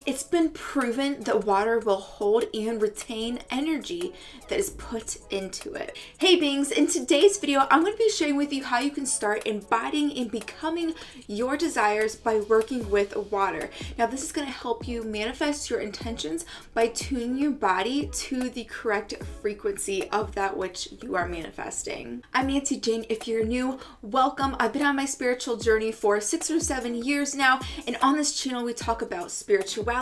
It's been proven that water will hold and retain energy that is put into it. Hey beings, in today's video, I'm going to be sharing with you how you can start embodying and becoming your desires by working with water. Now, this is going to help you manifest your intentions by tuning your body to the correct frequency of that which you are manifesting. I'm Nancy Jane. If you're new, welcome. I've been on my spiritual journey for 6 or 7 years now, and on this channel we talk about spirituality,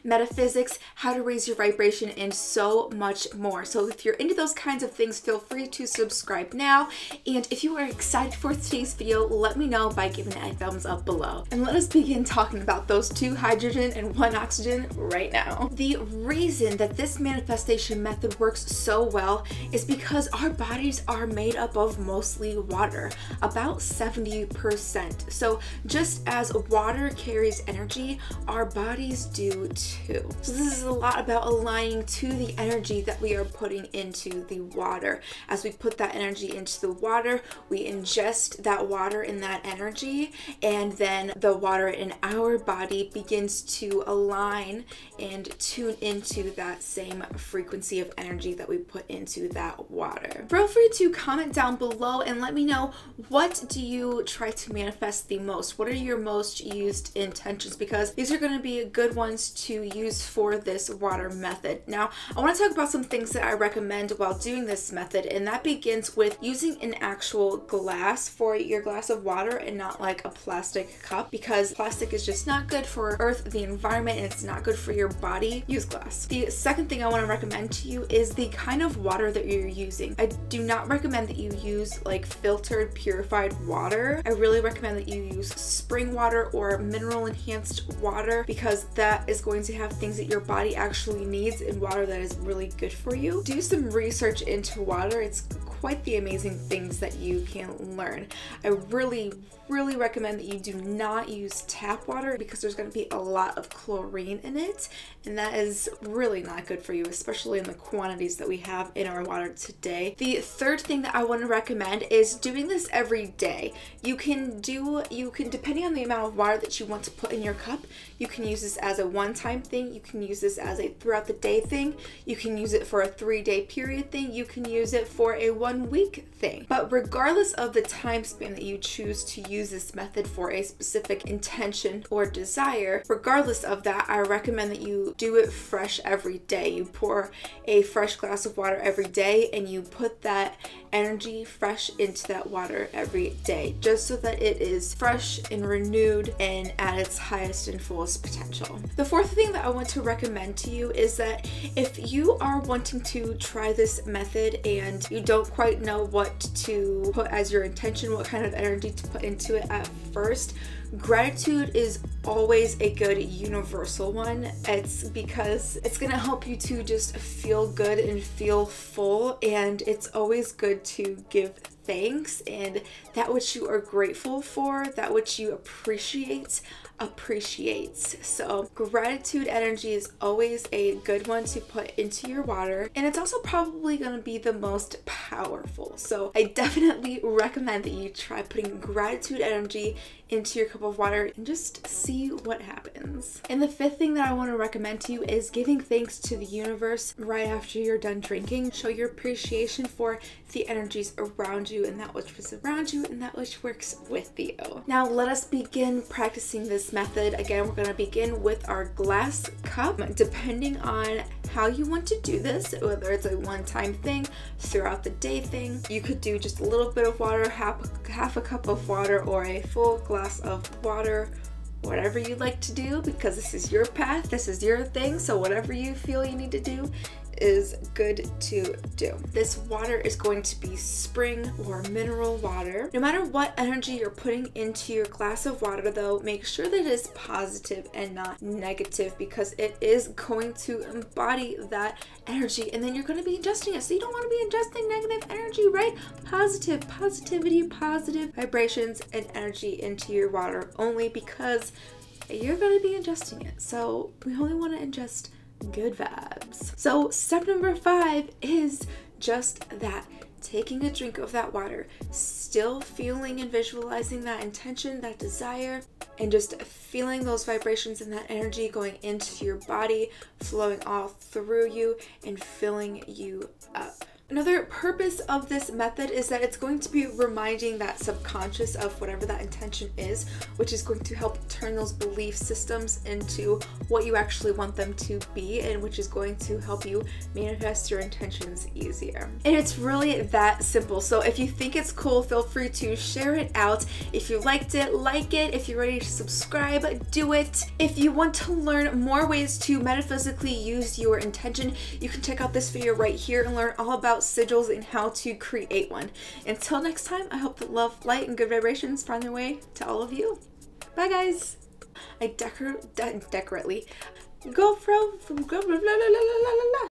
metaphysics, how to raise your vibration, and so much more. So if you're into those kinds of things, feel free to subscribe now. And if you are excited for today's video, let me know by giving it a thumbs up below. And let us begin talking about those 2 hydrogen and 1 oxygen right now. The reason that this manifestation method works so well is because our bodies are made up of mostly water, about 70%. So just as water carries energy, our bodies do too. So this is a lot about aligning to the energy that we are putting into the water. As we put that energy into the water, we ingest that water in that energy, and then the water in our body begins to align and tune into that same frequency of energy that we put into that water. Feel free to comment down below and let me know, what do you try to manifest the most? What are your most used intentions? Because these are going to be good ones to use for this water method. Now, I want to talk about some things that I recommend while doing this method, and that begins with using an actual glass for your glass of water and not like a plastic cup, because plastic is just not good for Earth, the environment, and it's not good for your body. Use glass. The second thing I want to recommend to you is the kind of water that you're using. I do not recommend that you use like filtered, purified water. I really recommend that you use spring water or mineral enhanced water, because that is going to have things that your body actually needs in water that is really good for you. Do some research into water. It's quite the amazing things that you can learn. I really recommend that you do not use tap water, because there's going to be a lot of chlorine in it, and that is really not good for you, especially in the quantities that we have in our water today. The third thing that I want to recommend is doing this every day. You can depending on the amount of water that you want to put in your cup, you can use this as a one-time thing, you can use this as a throughout the day thing, you can use it for a 3-day period thing, you can use it for a 1-week thing. But regardless of the time span that you choose to use this method for a specific intention or desire, regardless of that, I recommend that you do it fresh every day. You pour a fresh glass of water every day, and you put that energy fresh into that water every day, just so that it is fresh and renewed and at its highest and fullest potential. The fourth thing that I want to recommend to you is that if you are wanting to try this method and you don't quite know what to put as your intention, what kind of energy to put into it at first, gratitude is always a good universal one. It's because it's going to help you to just feel good and feel full, and it's always good to give thanks, and that which you are grateful for, that which you appreciates, appreciates. So gratitude energy is always a good one to put into your water, and it's also probably going to be the most powerful. So I definitely recommend that you try putting gratitude energy into your cup of water and just see what happens. And the fifth thing that I want to recommend to you is giving thanks to the universe right after you're done drinking. Show your appreciation for the energies around you and that which was around you and that which works with you. Now let us begin practicing this method. Again, we're going to begin with our glass cup. Depending on how you want to do this, whether it's a one-time thing, throughout the day thing, you could do just a little bit of water, half a cup of water, or a full glass of water, whatever you like to do, because this is your path, this is your thing. So whatever you feel you need to do is good to do. This water is going to be spring or mineral water. No matter what energy you're putting into your glass of water though, make sure that it is positive and not negative, because it is going to embody that energy, and then you're going to be ingesting it. So you don't want to be ingesting negative energy, right? Positivity, positive vibrations and energy into your water, only because you're going to be ingesting it. So we only want to ingest good vibes. So step number 5 is just that. Taking a drink of that water, still feeling and visualizing that intention, that desire, and just feeling those vibrations and that energy going into your body, flowing all through you and filling you up. Another purpose of this method is that it's going to be reminding that subconscious of whatever that intention is, which is going to help turn those belief systems into what you actually want them to be, and which is going to help you manifest your intentions easier. And it's really that simple. So if you think it's cool, feel free to share it out. If you liked it, like it. If you're ready to subscribe, do it. If you want to learn more ways to metaphysically use your intention, you can check out this video right here and learn all about sigils and how to create one. Until next time, I hope that love, light, and good vibrations find their way to all of you. Bye, guys. I decorately go from